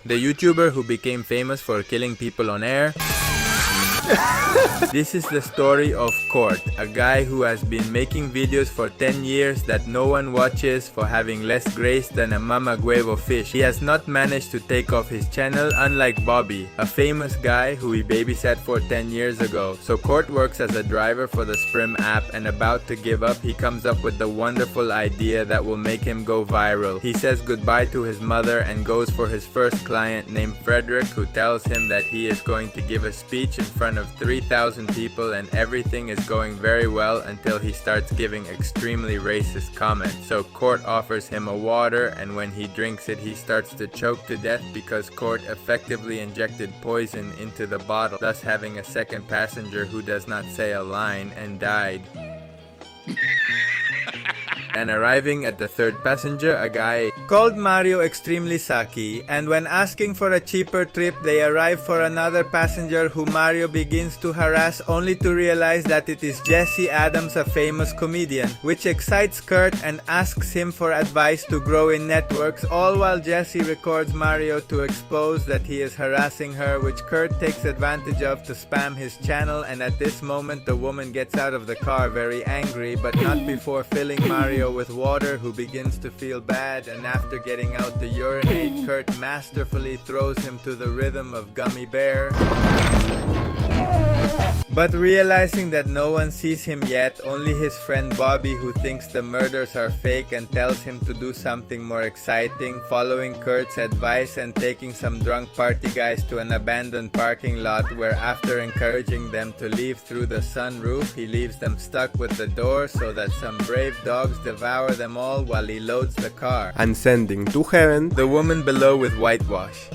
the YouTuber who became famous for killing people on air. This is the story of Court, a guy who has been making videos for 10 years that no one watches for having less grace than a mama huevo fish. He has not managed to take off his channel, unlike Bobby, a famous guy who he babysat for 10 years ago. So Court works as a driver for the Sprim app, and about to give up, he comes up with the wonderful idea that will make him go viral. He says goodbye to his mother and goes for his first client named Frederick, who tells him that he is going to give a speech in front of 3,000 people, and everything is going very well until he starts giving extremely racist comments. So Court offers him a water, and when he drinks it, he starts to choke to death because Court effectively injected poison into the bottle, thus having a second passenger who does not say a line and died. And arriving at the third passenger, a guy called Mario extremely sucky, and when asking for a cheaper trip, they arrive for another passenger who Mario begins to harass, only to realize that it is Jesse Adams, a famous comedian, which excites Kurt and asks him for advice to grow in networks, all while Jesse records Mario to expose that he is harassing her, which Kurt takes advantage of to spam his channel. And at this moment, the woman gets out of the car very angry, but not before filling Mario with water, who begins to feel bad, and after getting out to urinate, Kurt masterfully throws him to the rhythm of Gummy Bear. But realizing that no one sees him yet, only his friend Bobby, who thinks the murders are fake and tells him to do something more exciting, following Kurt's advice and taking some drunk party guys to an abandoned parking lot, where after encouraging them to leave through the sunroof, he leaves them stuck with the door so that some brave dogs devour them all while he loads the car, and sending to heaven the woman below with whitewash.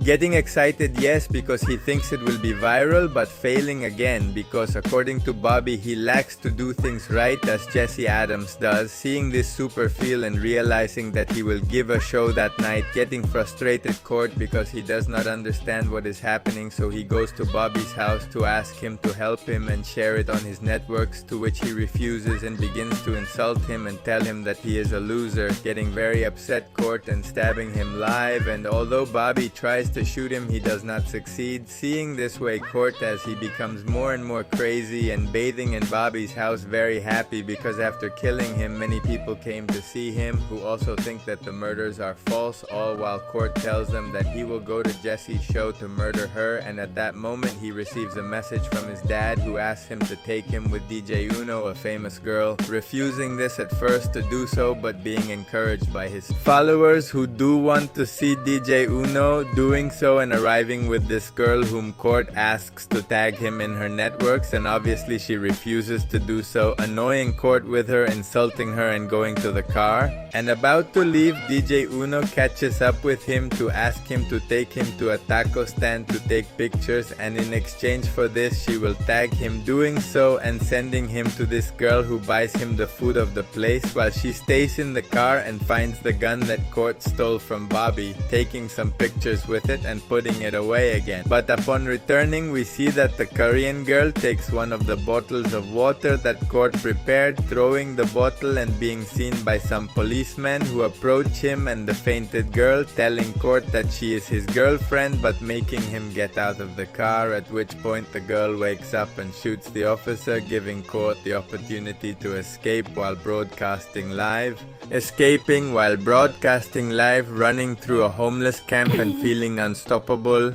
Getting excited, yes, because he thinks it will be viral, but failing again because according to Bobby, he lacks to do things right as Jesse Adams does. Seeing this super feel and realizing that he will give a show that night, getting frustrated Court because he does not understand what is happening, so he goes to Bobby's house to ask him to help him and share it on his networks, to which he refuses and begins to insult him and tell him that he is a loser, getting very upset Court and stabbing him live. And although Bobby tries to shoot him, he does not succeed. Seeing this way Court as he becomes more and more crazy, and bathing in Bobby's house very happy because after killing him, many people came to see him who also think that the murders are false, all while Court tells them that he will go to Jesse's show to murder her. And at that moment he receives a message from his dad, who asks him to take him with DJ Uno, a famous girl, refusing this at first to do so, but being encouraged by his followers who do want to see DJ Uno doing so, and arriving with this girl whom Court asks to tag him in her networks, and obviously she refuses to do so, annoying Court with her, insulting her and going to the car. And about to leave, DJ Uno catches up with him to ask him to take him to a taco stand to take pictures, and in exchange for this she will tag him doing so and sending him to this girl who buys him the food of the place, while she stays in the car and finds the gun that Court stole from Bobby, taking some pictures with it and putting it away again. But upon returning, we see that the Korean girl takes one of the bottles of water that Court prepared, throwing the bottle and being seen by some policemen who approach him and the fainted girl, telling Court that she is his girlfriend but making him get out of the car, at which point the girl wakes up and shoots the officer, giving Court the opportunity to escape while broadcasting live. Escaping while broadcasting live, running through a homeless camp and feeling unstoppable.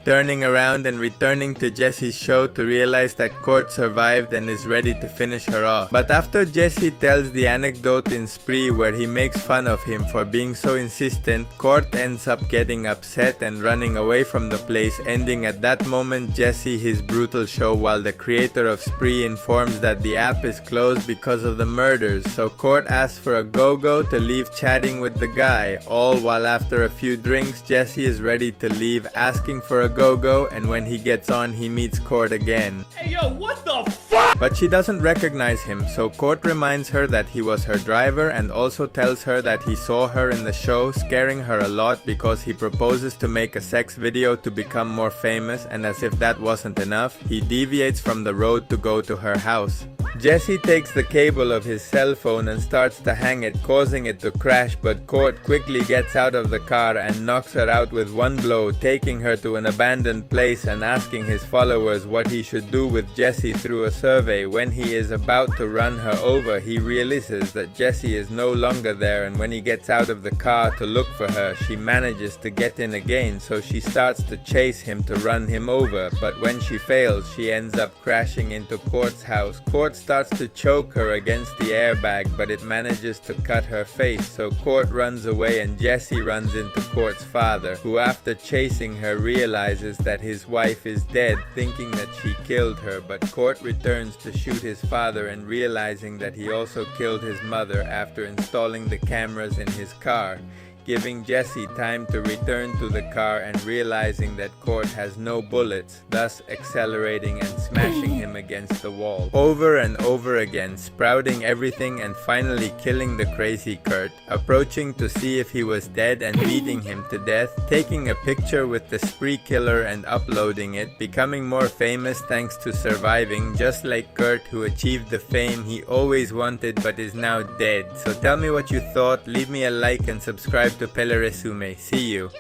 Turning around and returning to Jesse's show to realize that Court survived and is ready to finish her off. But after Jesse tells the anecdote in Spree where he makes fun of him for being so insistent, Court ends up getting upset and running away from the place, ending at that moment Jesse his brutal show, while the creator of Spree informs that the app is closed because of the murders. So Court asks for a go-go to leave chatting with the guy, all while after a few drinks Jesse is ready to leave, asking for a go-go, and when he gets on he meets Court again. Hey yo, what the f***? But she doesn't recognize him, so Court reminds her that he was her driver and also tells her that he saw her in the show, scaring her a lot because he proposes to make a sex video to become more famous, and as if that wasn't enough, he deviates from the road to go to her house. Jesse takes the cable of his cell phone and starts to hang it, causing it to crash, but Court quickly gets out of the car and knocks her out with one blow, taking her to an abandoned place and asking his followers what he should do with Jesse through a survey. When he is about to run her over, he realizes that Jesse is no longer there, and when he gets out of the car to look for her, she manages to get in again, so she starts to chase him to run him over, but when she fails, she ends up crashing into Court's house. Court starts to choke her against the airbag, but it manages to cut her face, so Court runs away and Jesse runs into Court's father, who after chasing her realizes that his wife is dead, thinking that she killed her, but Court returns to shoot his father and realizing that he also killed his mother after installing the cameras in his car, giving Jesse time to return to the car and realizing that Court has no bullets, thus accelerating and smashing him against the wall. Over and over again, sprouting everything and finally killing the crazy Kurt, approaching to see if he was dead and beating him to death, taking a picture with the spree killer and uploading it, becoming more famous thanks to surviving, just like Kurt, who achieved the fame he always wanted but is now dead. So tell me what you thought, leave me a like and subscribe to Pele Resume. See you.